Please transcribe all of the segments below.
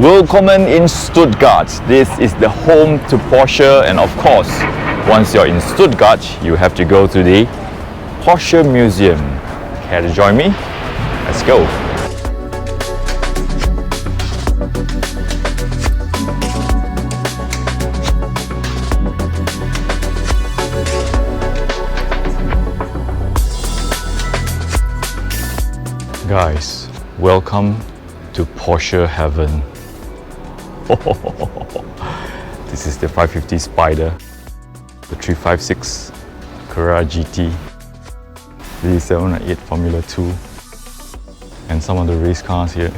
Willkommen in Stuttgart. This is the home to Porsche, and of course, once you're in Stuttgart, you have to go to the Porsche Museum. Care to join me? Let's go. Guys, welcome to Porsche heaven. This is the 550 Spider, the 356 Carrera GT, the 798 Formula 2, and some of the race cars here.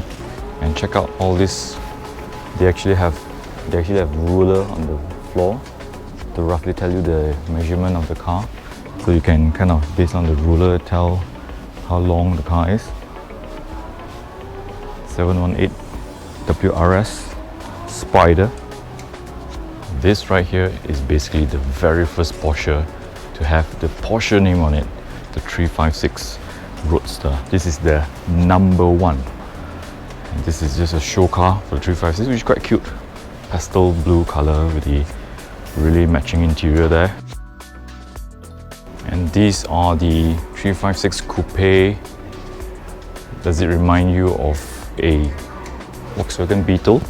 And check out all this. They actually have ruler on the floor to roughly tell you the measurement of the car, so you can kind of, based on the ruler, tell how long the car is. 718 WRS Spider. This right here is basically the very first Porsche to have the Porsche name on it, the 356 Roadster. This is the number one. And this is just a show car for the 356, which is quite cute. Pastel blue color with the really matching interior there. And these are the 356 Coupe. Does it remind you of a Volkswagen Beetle?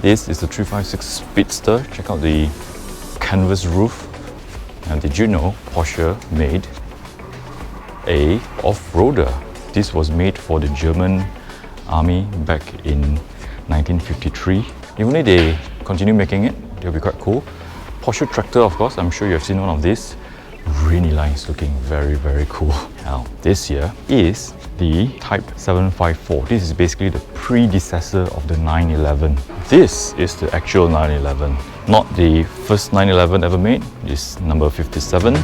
This is the 356 Speedster. Check out the canvas roof. And did you know Porsche made a off-roader? This was made for the German army back in 1953. Even if they continue making it, it'll be quite cool. Porsche tractor, of course, I'm sure you have seen one of these. Really nice looking, very, very cool. Now, this here is the Type 754. This is basically the predecessor of the 911. This is the actual 911, not the first 911 ever made. This number 57.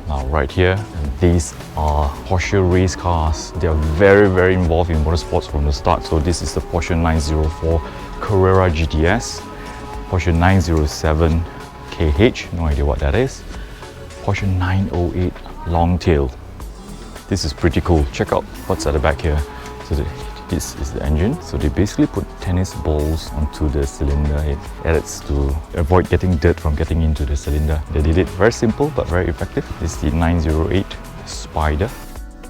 Now, right here, these are Porsche race cars. They are very, very involved in motorsports from the start. So this is the Porsche 904 Carrera GTS, Porsche 907 KH, no idea what that is, Porsche 908 Longtail. This is pretty cool. Check out what's at the back here. So this is the engine. So they basically put tennis balls onto the cylinder. It adds to avoid getting dirt from getting into the cylinder. They did it very simple but very effective. This is the 908 Spider.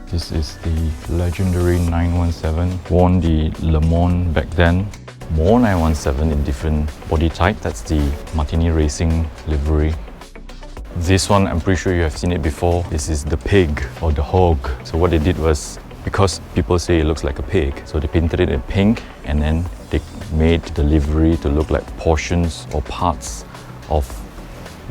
This is the legendary 917. Won the Le Mans back then. More 917 in different body type. That's the Martini Racing livery. This one, I'm pretty sure you have seen it before. This is the pig or the hog. So what they did was, because people say it looks like a pig, so they painted it in pink and then they made the livery to look like portions or parts of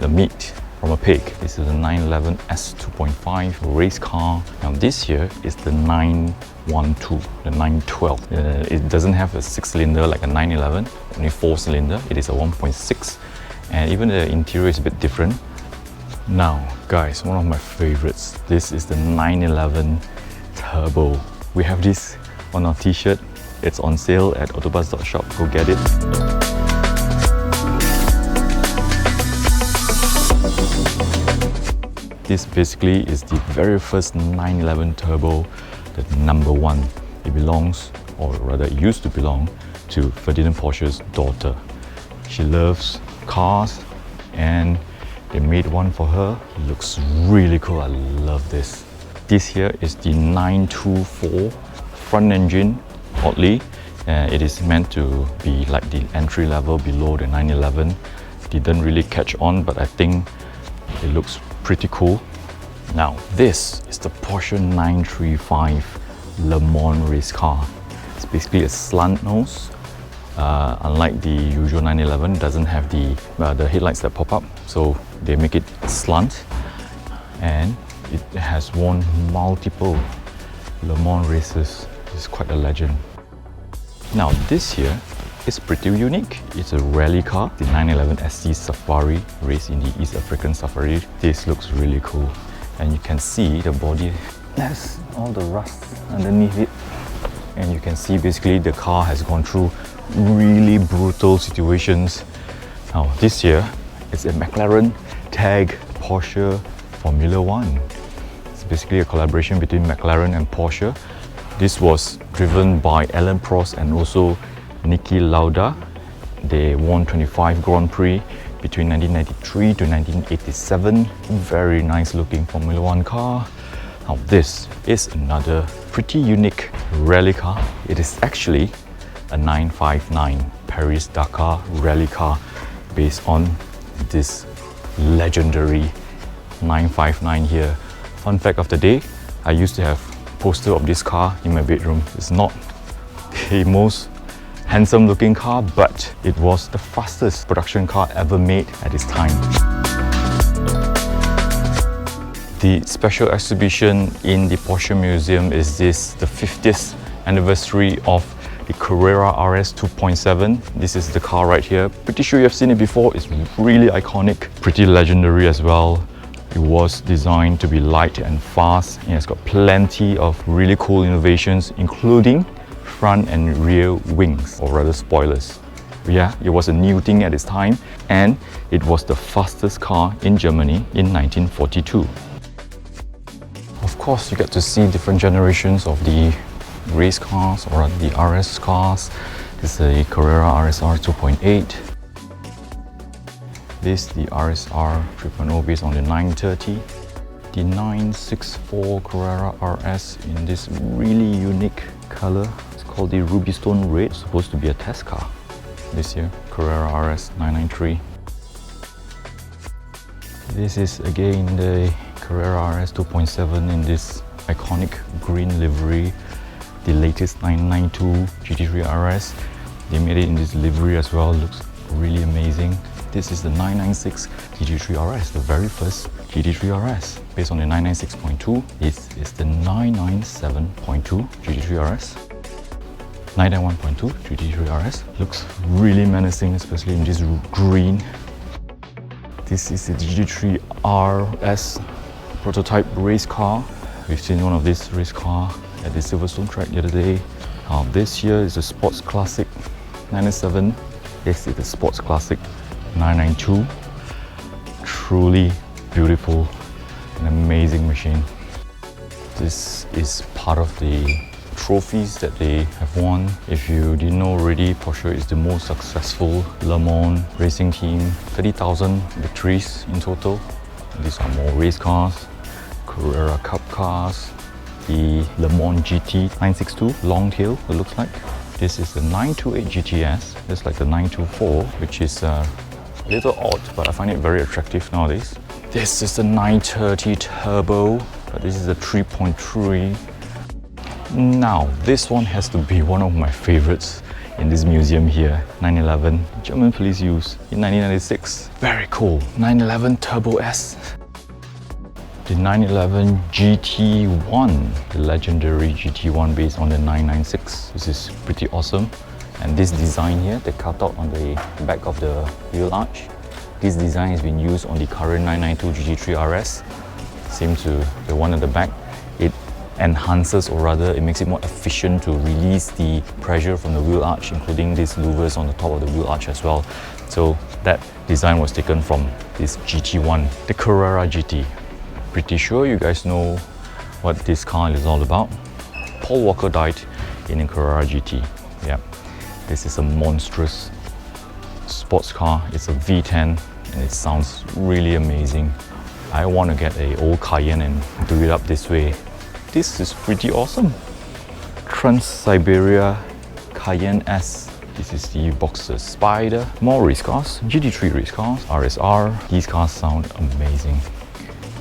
the meat from a pig. This is the 911 S2.5 race car. Now this here is the 912, the 912. It doesn't have a 6-cylinder like a 911, only 4-cylinder. It is a 1.6, and even the interior is a bit different. Now guys, one of my favorites. This is the 911 Turbo. We have this on our t-shirt. It's on sale at AutoBuzz.shop. Go get it. This basically is the very first 911 Turbo, the number one. It belongs, or rather it used to belong, to Ferdinand Porsche's daughter. She loves cars and they made one for her. It looks really cool. I love this. This here is the 924 front engine. Oddly, it is meant to be like the entry level below the 911. Didn't really catch on, but I think it looks pretty cool. Now, this is the Porsche 935 Le Mans race car. It's basically a slant nose. Unlike the usual 911, it doesn't have the headlights that pop up, so they make it slant, and it has won multiple Le Mans races. It's quite a legend. Now this here is pretty unique. It's a rally car, the 911 SC Safari, race in the East African Safari. This looks really cool, and you can see the body has all the rust underneath it, and you can see basically the car has gone through really brutal situations. Now this here is a McLaren tag Porsche Formula 1. It's basically a collaboration between McLaren and Porsche This was driven by Alain Prost and also Niki Lauda. They won 25 Grand Prix between 1993 to 1987. Very nice looking Formula One car. Now this is another pretty unique rally car. It is actually a 959 Paris-Dakar rally car based on this legendary 959 here. Fun fact of the day, I used to have a poster of this car in my bedroom. It's not the most handsome looking car, but it was the fastest production car ever made at its time. The special exhibition in the Porsche Museum is the 50th anniversary of the Carrera RS 2.7. This is the car right here. Pretty sure you've seen it before. It's really iconic, pretty legendary as well. It was designed to be light and fast, and it's got plenty of really cool innovations, including front and rear wings, or rather spoilers. But yeah, it was a new thing at its time, and it was the fastest car in Germany in 1942. Of course, you get to see different generations of the race cars or the RS cars. This is a Carrera RSR 2.8. This is the RSR 3.0 based on the 930. The 964 Carrera RS in this really unique color. It's called the Ruby Stone Red, supposed to be a test car. This year, Carrera RS 993. This is again the Carrera RS 2.7 in this iconic green livery. The latest 992 GT3 RS. They made it in this livery as well, looks really amazing. This is the 996 GT3 RS, the very first GT3 RS. Based on the 996.2, this is the 997.2 GT3 RS. 991.2 GT3 RS. Looks really menacing, especially in this green. This is the GT3 RS prototype race car. We've seen one of these race car at the Silverstone track the other day. This here is the Sports Classic 997. This is the Sports Classic 992. Truly beautiful and amazing machine. This is part of the trophies that they have won. If you didn't know already, Porsche is the most successful Le Mans racing team. 30,000 victories in total. These are more race cars, Carrera Cup cars, the Le Mans GT 962 long tail, it looks like. This is the 928 GTS, just like the 924, which is a little odd, but I find it very attractive nowadays. This is the 930 Turbo, but this is a 3.3. Now, this one has to be one of my favorites in this museum here. 911 German police use in 1996. Very cool. 911 Turbo S. The 911 GT1, the legendary GT1 based on the 996. This is pretty awesome. And this design here, the cutout on the back of the wheel arch, this design has been used on the current 992 GT3 RS. Same to the one at the back. It enhances, or rather it makes it more efficient to release the pressure from the wheel arch, including these louvers on the top of the wheel arch as well. So that design was taken from this GT1, the Carrera GT. Pretty sure you guys know what this car is all about. Paul Walker died in a Carrera GT. Yeah, this is a monstrous sports car. It's a V10 and it sounds really amazing. I want to get an old Cayenne and do it up this way. This is pretty awesome. Trans-Siberia Cayenne S. This is the Boxer Spider. More race cars, GT3 race cars, RSR. These cars sound amazing.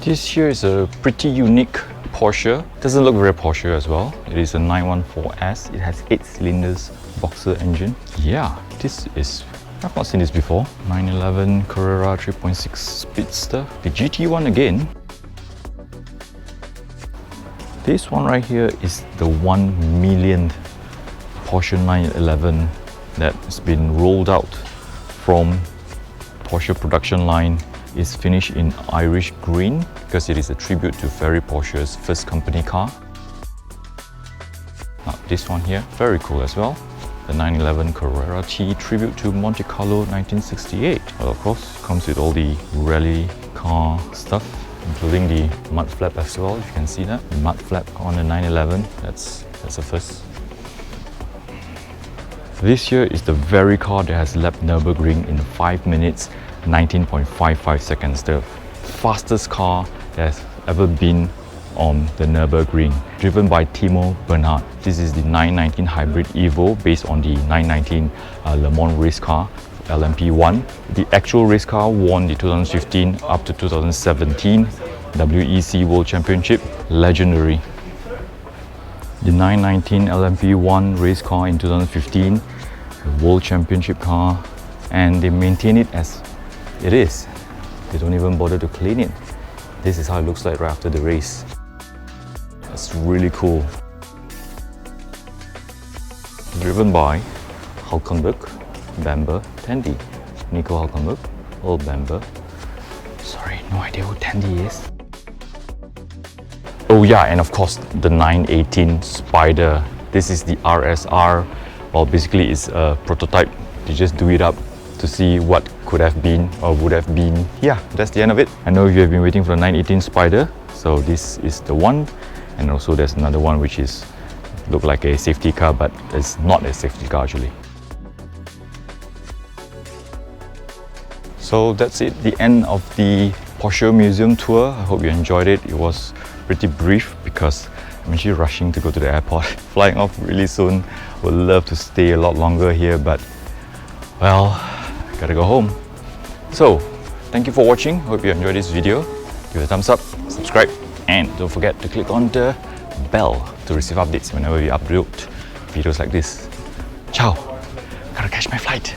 This here is a pretty unique Porsche. Doesn't look very Porsche as well. It is a 914S. It has 8 cylinders Boxer engine. Yeah, this is, I've not seen this before. 911 Carrera 3.6 Speedster. The GT1 again. This one right here is the 1 millionth Porsche 911 that's been rolled out from Porsche production line. It's finished in Irish green because it is a tribute to Ferry Porsche's first company car. Now this one here, very cool as well. The 911 Carrera T tribute to Monte Carlo 1968. Well, of course, comes with all the rally car stuff. including the mud flap as well. If you can see that mud flap on the 911, that's a first. This here is the very car that has lapped Nürburgring in 5 minutes 19.55 seconds, the fastest car that has ever been on the Nürburgring, driven by Timo Bernhard. This is the 919 Hybrid Evo based on the 919 Le Mans race car, LMP1. The actual race car won the 2015 up to 2017 WEC World Championship, legendary. The 919 LMP1 race car in 2015, the World Championship car, and they maintain it as it is. They don't even bother to clean it. This is how it looks like right after the race. It's really cool. Driven by Hulkenberg, Bamber, Tandy. Nico Hulkenberg, old Bamber. Sorry, no idea who Tandy is. Oh yeah, and of course the 918 Spider. This is the RSR. Well, basically it's a prototype. They just do it up to see what could have been or would have been. Yeah, that's the end of it. I know you have been waiting for the 918 Spider, so this is the one. And also there's another one which is look like a safety car, but it's not a safety car actually. So that's it, the end of the Porsche Museum tour. I hope you enjoyed it. It was pretty brief because I'm actually rushing to go to the airport, flying off really soon. Would love to stay a lot longer here, but well, I gotta go home. So, thank you for watching. Hope you enjoyed this video. Give it a thumbs up, subscribe, and don't forget to click on the bell to receive updates whenever we upload videos like this. Ciao! Gotta catch my flight.